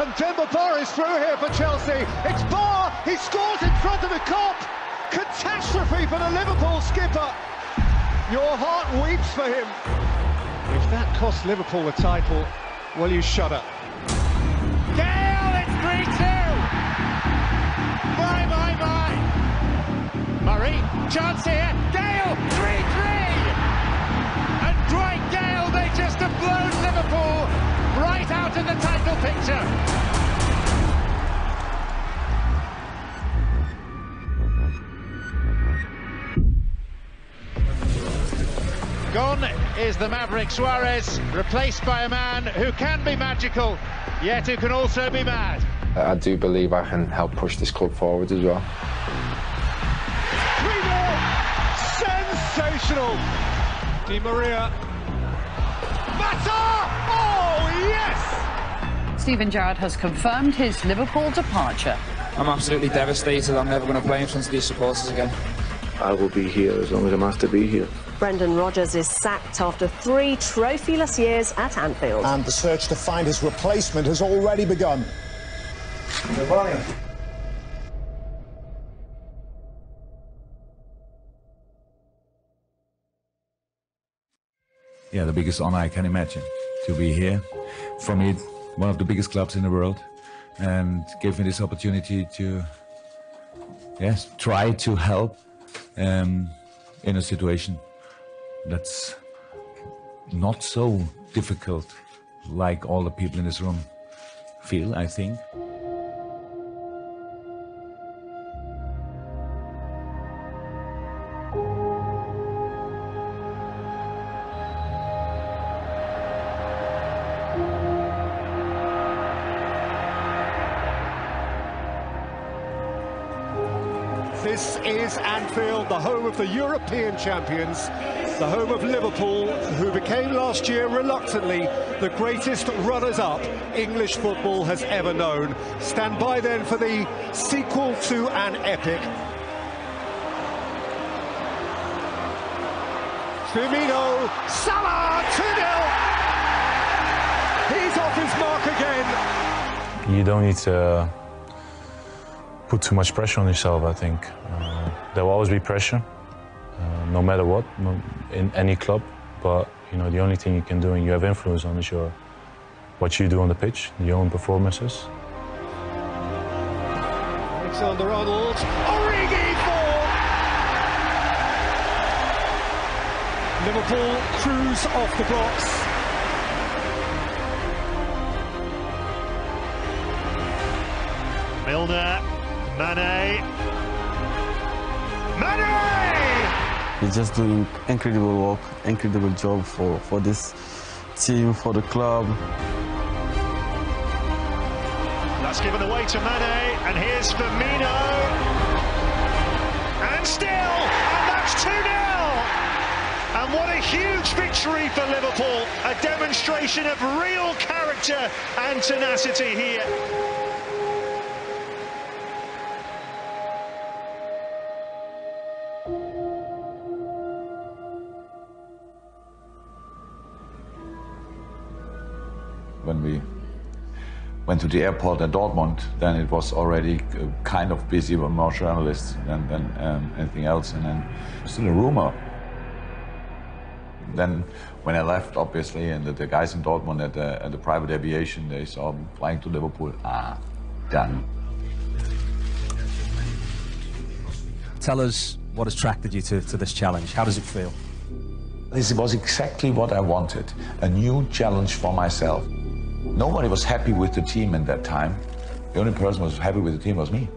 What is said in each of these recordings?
And Demba Ba is through here for Chelsea. It's Ba, he scores in front of the Klopp. Catastrophe for the Liverpool skipper. Your heart weeps for him. If that costs Liverpool the title, well, you shudder. Gale, it's 3-2. My. Murray, chance here. Gale, 3-3. And Dwight Gale, they just have blown Liverpool right out of the title picture. Gone is the Maverick Suarez, replaced by a man who can be magical, yet who can also be mad. I do believe I can help push this club forward as well. 3-0! Sensational! Di Maria. Mata! Oh, yes! Steven Gerrard has confirmed his Liverpool departure. I'm absolutely devastated. I'm never going to play in front of these supporters again. I will be here as long as I'm asked to be here. Brendan Rodgers is sacked after 3 trophyless years at Anfield. And the search to find his replacement has already begun. Yeah, the biggest honor I can imagine, to be here. For me, one of the biggest clubs in the world, and gave me this opportunity to, yes, try to help in a situation that's not so difficult like all the people in this room feel, I think. This is Anfield, the home of the European champions, the home of Liverpool, who became last year reluctantly the greatest runners-up English football has ever known. Stand by then for the sequel to an epic. Firmino, Salah, 2-0. He's off his mark again. You don't need to put too much pressure on yourself, I think. There will always be pressure, no matter what, in any club. But you know, the only thing you can do and you have influence on is what you do on the pitch, your own performances. Alexander-Arnold, Origi for Liverpool, cruise off the blocks. Milner, Mane. He's just doing incredible work, incredible job for this team, for the club. That's given away to Mane, and here's Firmino. And still, and that's 2-0. And what a huge victory for Liverpool. A demonstration of real character and tenacity here. When we went to the airport at Dortmund, then it was already kind of busy with more journalists than anything else, and then still a rumor. Then when I left, obviously, and the guys in Dortmund at the private aviation, they saw me flying to Liverpool. Done. Tell us what attracted you to this challenge. How does it feel? This was exactly what I wanted, a new challenge for myself. Nobody was happy with the team at that time. The only person who was happy with the team was me.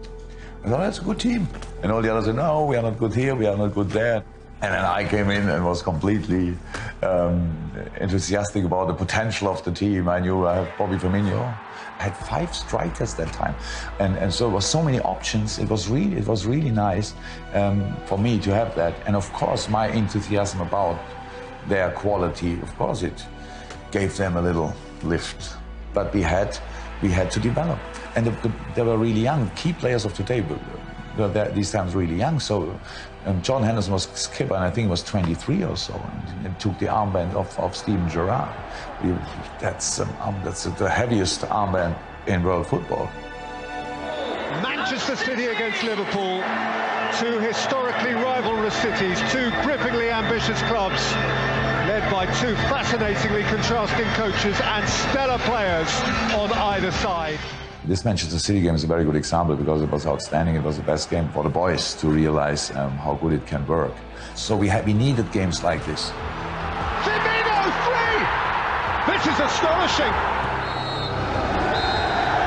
I thought, that's a good team. And all the others said, no, we are not good here, we are not good there. And then I came in and was completely enthusiastic about the potential of the team. I knew I have Bobby Firmino. I had 5 strikers that time. And so there was so many options. It was really nice for me to have that. And of course, my enthusiasm about their quality, of course, it gave them a little lift. But we had to develop. And they were really young. Key players of today were these times really young. So John Henderson was skipper, and I think he was 23 or so, and took the armband of Steven Gerrard. That's the heaviest armband in world football. Manchester City against Liverpool, two historically rivalrous cities, two grippingly ambitious clubs, led by two fascinatingly contrasting coaches and stellar players on either side. This Manchester City game is a very good example because it was outstanding. It was the best game for the boys to realize how good it can work. So we needed games like this. Firmino, 3! This is astonishing.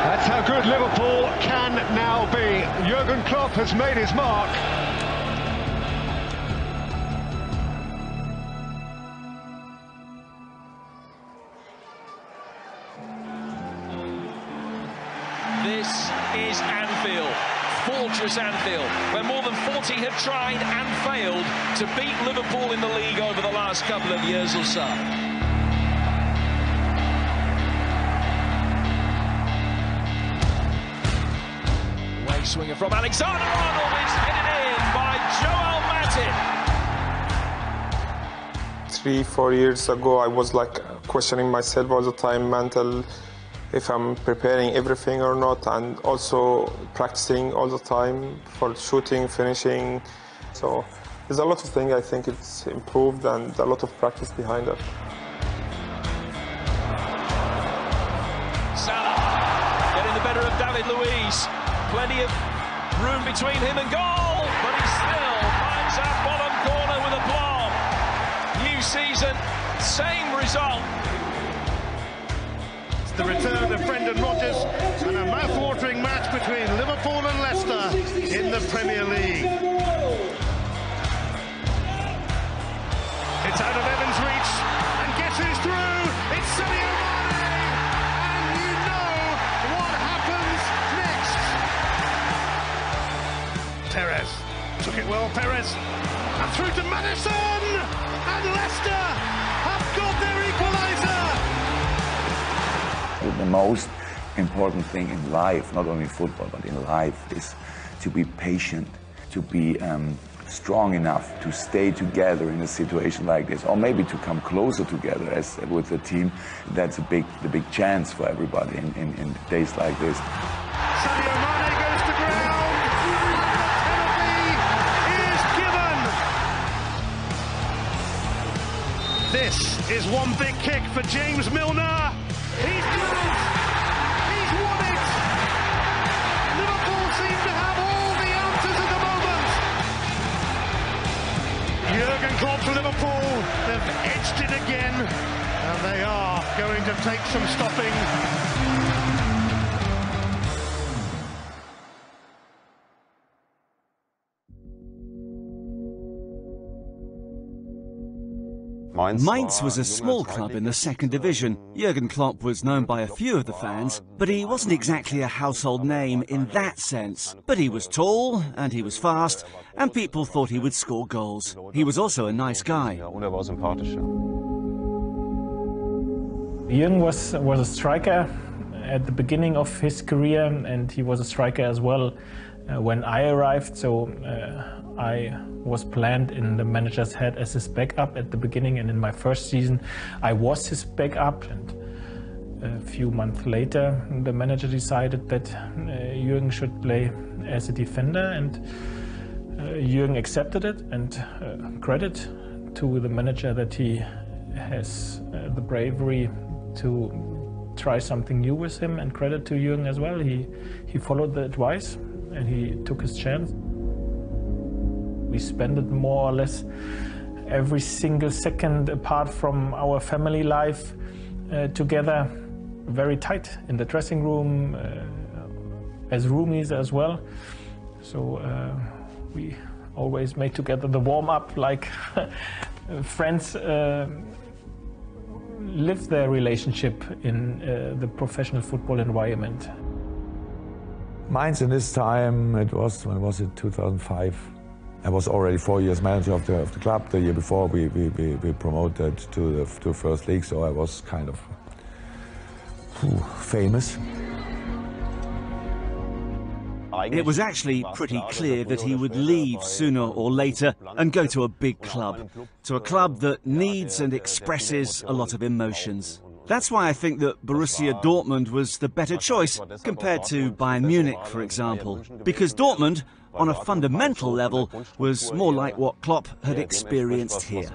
That's how good Liverpool can now be. Jurgen Klopp has made his mark. This is Anfield, fortress Anfield, where more than 40 have tried and failed to beat Liverpool in the league over the last couple of years or so. Away swinger from Alexander-Arnold is headed in by Joel Matip. 3-4 years ago, I was like questioning myself all the time, mental, if I'm preparing everything or not, and also practicing all the time for shooting, finishing. So there's a lot of things I think it's improved and a lot of practice behind it. Salah getting the better of David Luiz. Plenty of room between him and goal, but he still finds that bottom corner with a blob. New season, same result. The return of Brendan Rodgers and a mouth-watering match between Liverpool and Leicester in the Premier League. It's out of Evans' reach, and guess who's through? It's Sadio Mane, and you know what happens next. Perez took it well, Perez, and through to Maddison, and Leicester have got their equaliser. The most important thing in life, not only football, but in life, is to be patient, to be strong enough to stay together in a situation like this, or maybe to come closer together as with the team. That's the big chance for everybody in days like this. Sadio Mane goes to ground, and the penalty is given. This is one big kick for James Milner. He's done it! He's won it! Liverpool seem to have all the answers at the moment. Jurgen Klopp for Liverpool, they've edged it again, and they are going to take some stopping. Mainz was a small club in the second division. Jurgen Klopp was known by a few of the fans, but he wasn't exactly a household name in that sense. But he was tall, and he was fast, and people thought he would score goals. He was also a nice guy. Jürgen was a striker at the beginning of his career, and he was a striker as well when I arrived, so I was planned in the manager's head as his backup at the beginning, and in my first season I was his backup, and a few months later the manager decided that Jürgen should play as a defender, and Jürgen accepted it, and credit to the manager that he has the bravery to try something new with him, and credit to Jürgen as well. He followed the advice and he took his chance. We spent it more or less every single second apart from our family life together, very tight in the dressing room, as roomies as well. So we always made together the warm-up like friends live their relationship in the professional football environment. Mainz in this time, it was, when was it, 2005. I was already 4 years manager of the club. The year before we promoted to the first league, so I was kind of famous. It was actually pretty clear that he would leave sooner or later and go to a big club, to a club that needs and expresses a lot of emotions. That's why I think that Borussia Dortmund was the better choice compared to Bayern Munich, for example. Because Dortmund, on a fundamental level, was more like what Klopp had experienced here.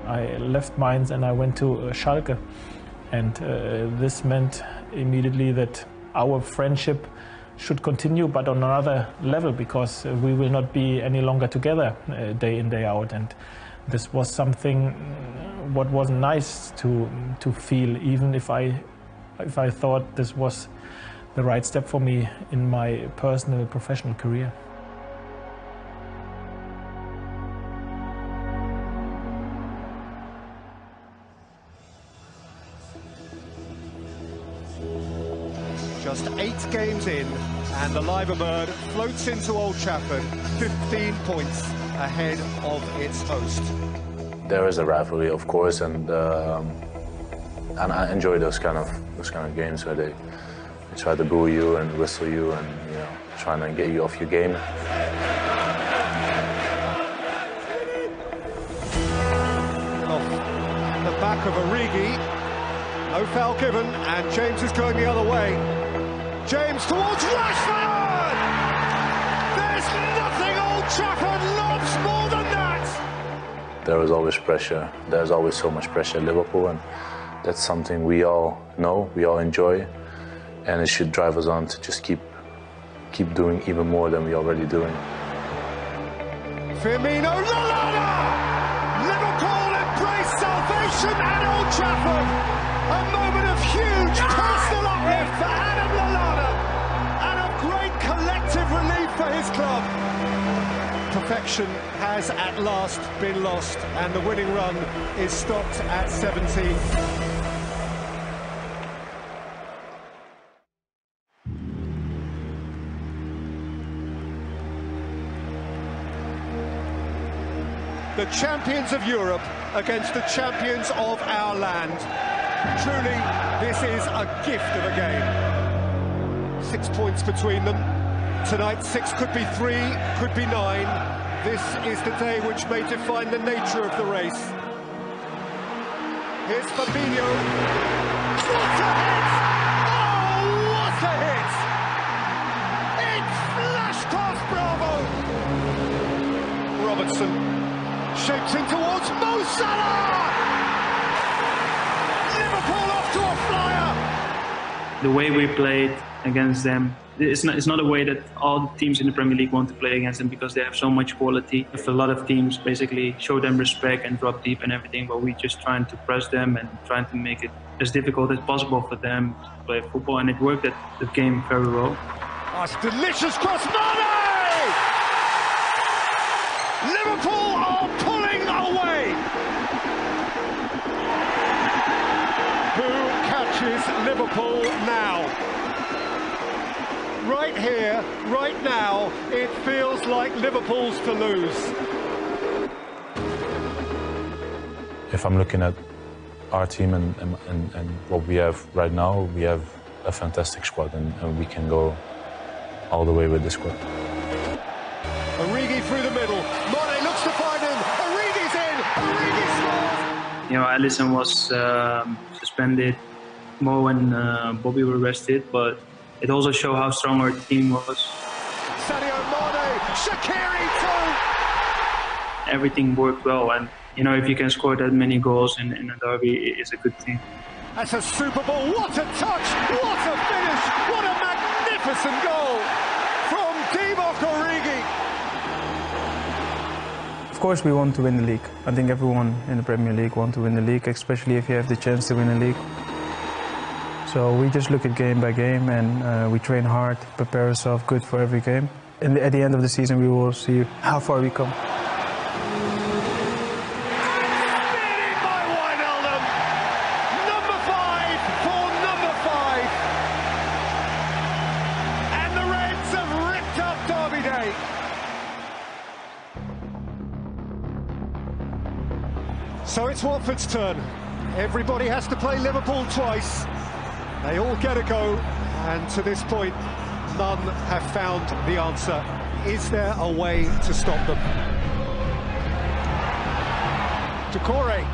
I left Mainz and I went to Schalke, and this meant immediately that our friendship should continue, but on another level, because we will not be any longer together day in, day out. And this was something what was nice to feel, even if I thought this was the right step for me in my personal professional career. Just 8 games in, and the Liver Bird floats into Old Trafford 15 points ahead of its host. There is a rivalry, of course, and I enjoy those kind of games where they try to boo you and whistle you and trying to get you off your game. Off the back of Origi, no foul given, and James is going the other way. James towards Rashford! There's nothing Old Trafford loves more than that! There is always pressure. There's always so much pressure at Liverpool, and that's something we all know, we all enjoy, and it should drive us on to just keep doing even more than we're already doing. Firmino, Lallana! Liverpool embrace salvation at Old Trafford! A moment of huge personal uplift for Adam Lallana, and of great collective relief for his club. Perfection has at last been lost, and the winning run is stopped at 17. The champions of Europe against the champions of our land. Truly, this is a gift of a game. 6 points between them. Tonight, 6 could be 3, could be 9. This is the day which may define the nature of the race. Here's Fabinho. What a hit! Oh, what a hit! It flashed past Bravo! Robertson shapes in towards Mo Salah! Liverpool off to a flyer! The way we played against them, it's not a way that all the teams in the Premier League want to play against them, because they have so much quality. If a lot of teams basically show them respect and drop deep and everything, but we're just trying to press them and trying to make it as difficult as possible for them to play football, and it worked at the game very well. Oh, it's delicious cross, Mane! Liverpool are pulling away! Who catches Liverpool now? Right here, right now, it feels like Liverpool's to lose. If I'm looking at our team and what we have right now, we have a fantastic squad, and we can go all the way with this squad. Origi through the middle. Mane looks to find him. Origi's in. Origi scores. Alisson was suspended. Mo and Bobby were rested, but it also showed how strong our team was. Sadio Mane, Shaqiri too. Everything worked well, and if you can score that many goals in a derby, it's a good thing. That's a Super Bowl. What a touch! What a finish! What a magnificent goal from Divock Origi. Of course we want to win the league. I think everyone in the Premier League wants to win the league, especially if you have the chance to win the league. So we just look at game by game, and we train hard, prepare ourselves good for every game. And at the end of the season we will see how far we come. So it's Watford's turn. Everybody has to play Liverpool twice. They all get a go, and to this point, none have found the answer. Is there a way to stop them? Doucouré.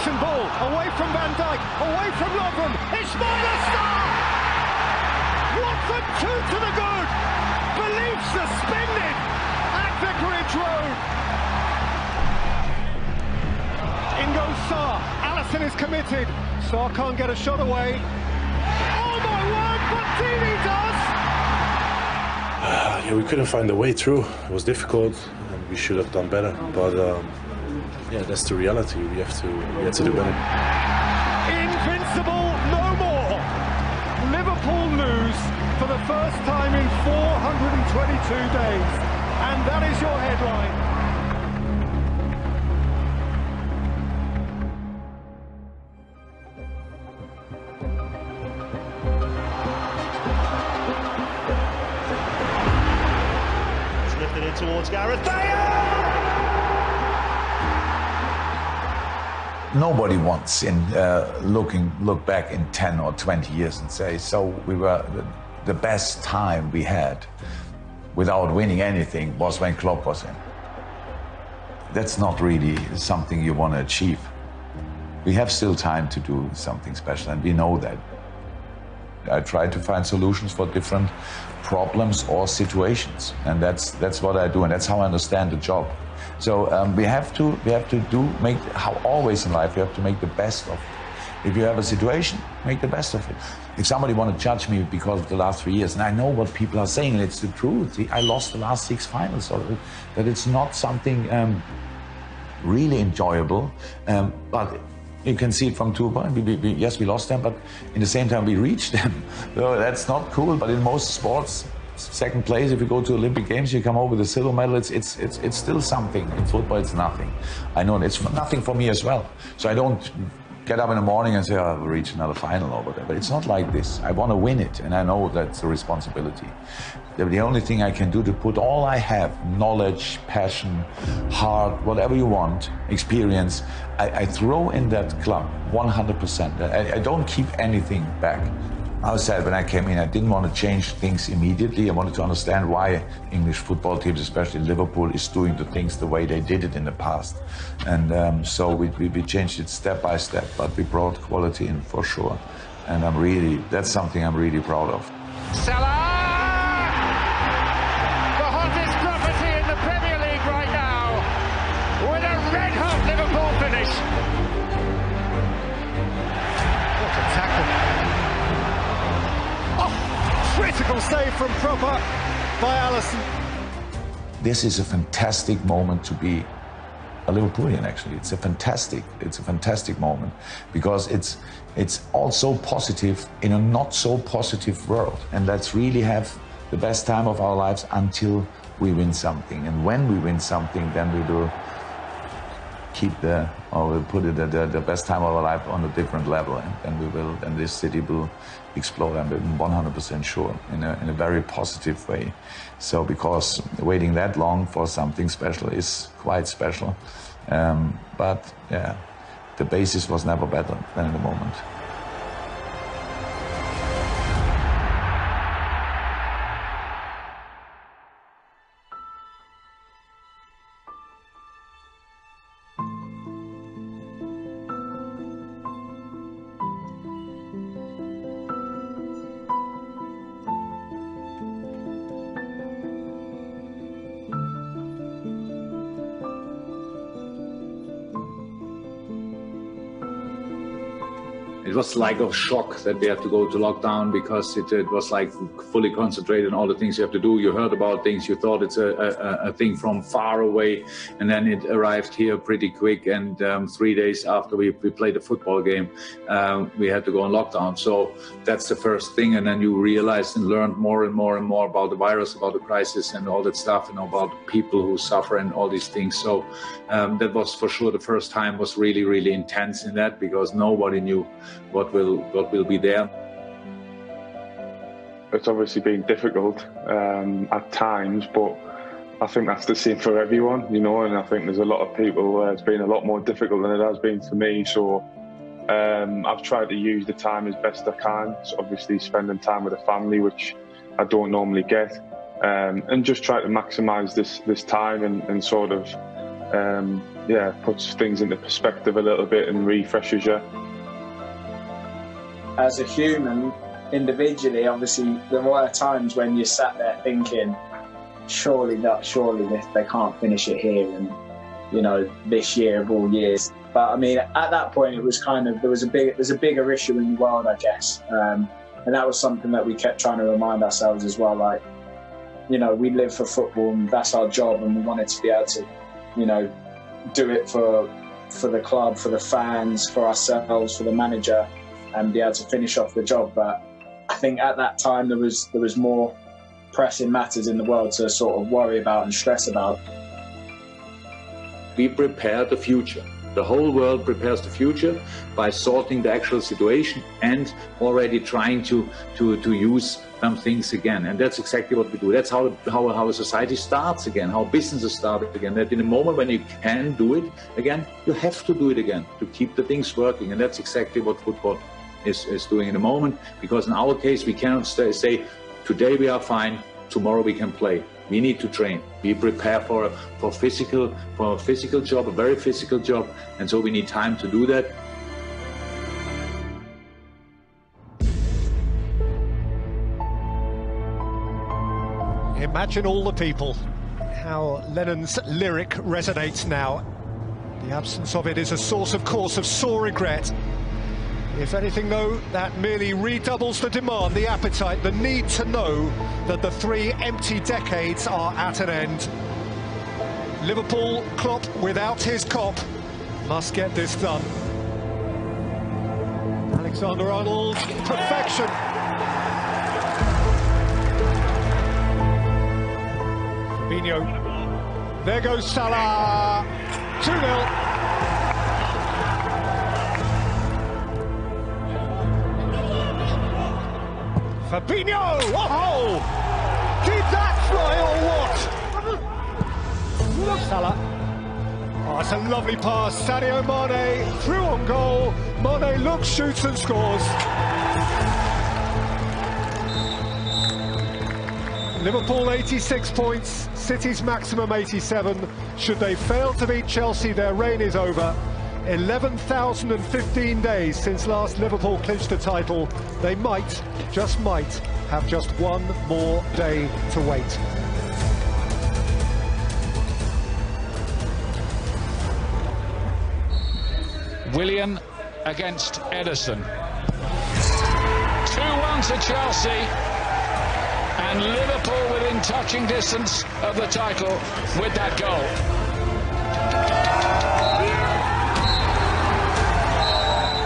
possession ball, away from Van Dijk, away from Lovren, Ismail Assar! Watford 2 to the good! Belief suspended at Vicarage Road! In goes Sarr, Alisson is committed, Sarr can't get a shot away. Oh my word, Bottini does! Yeah, we couldn't find a way through. It was difficult, and we should have done better. But yeah, that's the reality. We had to do better. Invincible no more. Liverpool lose for the first time in 422 days, and that is your headline. Towards Gareth Bale! Nobody wants look back in 10 or 20 years and say, so we were the best time we had without winning anything was when Klopp was in. That's not really something you want to achieve. We have still time to do something special, and we know that. I try to find solutions for different problems or situations, and that's what I do, and that's how I understand the job. So we have to make, how always in life, you have to make the best of it. If you have a situation, make the best of it. If somebody want to judge me because of the last 3 years, and I know what people are saying, and it's the truth. I lost the last 6 finals, so that it's not something really enjoyable, but you can see it from 2 points. Yes, we lost them, but in the same time we reached them. So that's not cool. But in most sports, second place, if you go to Olympic Games, you come over with a silver medal. It's still something. In football, it's nothing. I know it's nothing for me as well. So I don't get up in the morning and say, oh, we'll reach another final or whatever. It's not like this. I want to win it, and I know that's a responsibility. The only thing I can do to put all I have, knowledge, passion, heart, whatever you want, experience, I throw in that club 100%. I don't keep anything back. I said when I came in, I didn't want to change things immediately. I wanted to understand why English football teams, especially Liverpool, is doing the things the way they did it in the past. And so we changed it step by step, but we brought quality in for sure. And that's something I'm really proud of. Salah! The hottest property in the Premier League right now, with a red-hot Liverpool finish. What a tackle. Oh, critical save from Proper by Alisson. This is a fantastic moment to be a Liverpoolian, actually. It's a fantastic moment, because it's also positive in a not so positive world. And let's really have the best time of our lives until we win something. And when we win something, then we will we'll put it at the best time of our life on a different level. And this city will explode. I'm 100% sure, in a very positive way. So, because waiting that long for something special is quite special. But yeah, the basis was never better than in the moment. It was like a shock that we had to go to lockdown, because it was like fully concentrated on all the things you have to do. You heard about things, you thought it's a thing from far away, and then it arrived here pretty quick. And 3 days after we played a football game, we had to go on lockdown. So that's the first thing. And then you realized and learned more and more and more about the virus, about the crisis and all that stuff, and about people who suffer and all these things. So that was for sure the first time was really, really intense in that, because nobody knew what will be there. It's obviously been difficult at times, but I think that's the same for everyone, you know, and I think there's a lot of people where it's been a lot more difficult than it has been for me. So I've tried to use the time as best I can. So obviously spending time with the family, which I don't normally get, and just try to maximise this time and sort of puts things into perspective a little bit and refreshes you. As a human, individually, obviously, there were times when you sat there thinking, surely they can't finish it here, and this year of all years. But I mean, at that point, it was kind of there's a bigger issue in the world, I guess, and that was something that we kept trying to remind ourselves as well. Like, we live for football, and that's our job, and we wanted to be able to, do it for the club, for the fans, for ourselves, for the manager, and be able to finish off the job. But I think at that time there was more pressing matters in the world to sort of worry about and stress about. We prepare the future. The whole world prepares the future by sorting the actual situation and already trying to use some things again. And that's exactly what we do. That's how a society starts again, how businesses start again. That in a moment when you can do it again, you have to do it again to keep the things working. And that's exactly what football is doing in the moment. Because in our case, we cannot say, today we are fine, tomorrow we can play. We need to train. We prepare for a physical job, a very physical job, and so we need time to do that. Imagine all the people, how Lennon's lyric resonates now. The absence of it is a source, of course, of sore regret. If anything, though, that merely redoubles the demand, the appetite, the need to know that the 3 empty decades are at an end. Liverpool, Klopp, without his Kop, must get this done. Alexander-Arnold, perfection. Fabinho, there goes Salah, 2-0. Fabinho! Oh! Did that fly or what? Salah. Oh, it's a lovely pass. Sadio Mane through on goal. Mane looks, shoots and scores. Liverpool 86 points, City's maximum 87. Should they fail to beat Chelsea, their reign is over. 11,015 days since last Liverpool clinched the title. They might, just might, have just one more day to wait. Willian against Ederson. 2-1 to Chelsea. And Liverpool within touching distance of the title with that goal.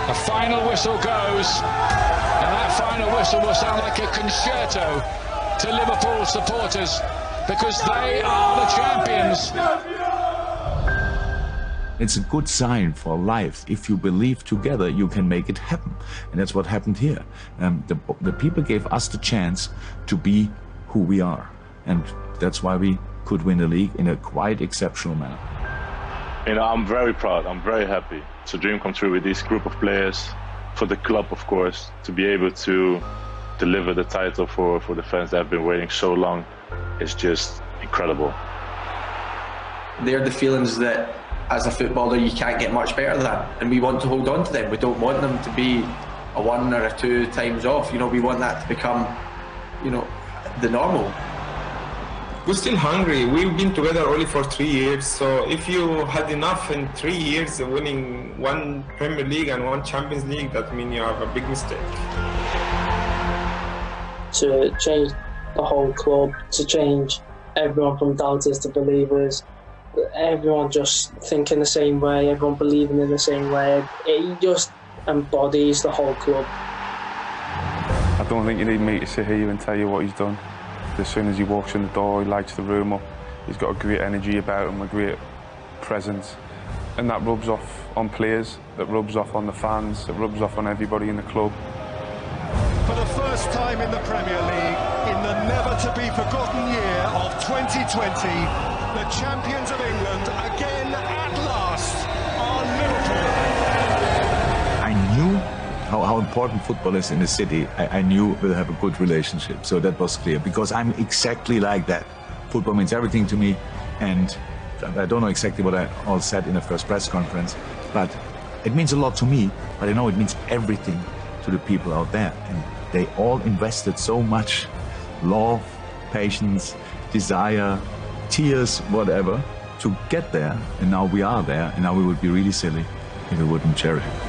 The final whistle goes, and that final whistle will sound like a concerto to Liverpool supporters, because they are the champions. It's a good sign for life. If you believe together, you can make it happen. And that's what happened here. The people gave us the chance to be who we are. And that's why we could win the league in a quite exceptional manner. I'm very proud. I'm very happy. It's a dream come true with this group of players. For the club, of course, to be able to deliver the title for the fans that have been waiting so long is just incredible. They're the feelings that, as a footballer, you can't get much better than, and we want to hold on to them. We don't want them to be a 1 or a 2 times off. We want that to become, the normal. We're still hungry. We've been together only for 3 years, so if you had enough in 3 years of winning 1 Premier League and 1 Champions League, that means you have a big mistake. To change the whole club, to change everyone from doubters to believers, everyone just thinking the same way, everyone believing in the same way, it just embodies the whole club. I don't think you need me to sit here and tell you what he's done. As soon as he walks in the door, he lights the room up. He's got a great energy about him, a great presence. And that rubs off on players, that rubs off on the fans, that rubs off on everybody in the club. For the first time in the Premier League, in the never-to-be-forgotten year of 2020, the champions of England, again at last, are Liverpool. I knew how important football is in the city. I knew we'll have a good relationship, so that was clear, because I'm exactly like that. Football means everything to me, and I don't know exactly what I all said in the first press conference, but it means a lot to me, but I know it means everything to the people out there. And they all invested so much love, patience, desire, tears, whatever, to get there. And now we are there, and now we would be really silly if we wouldn't cherish it.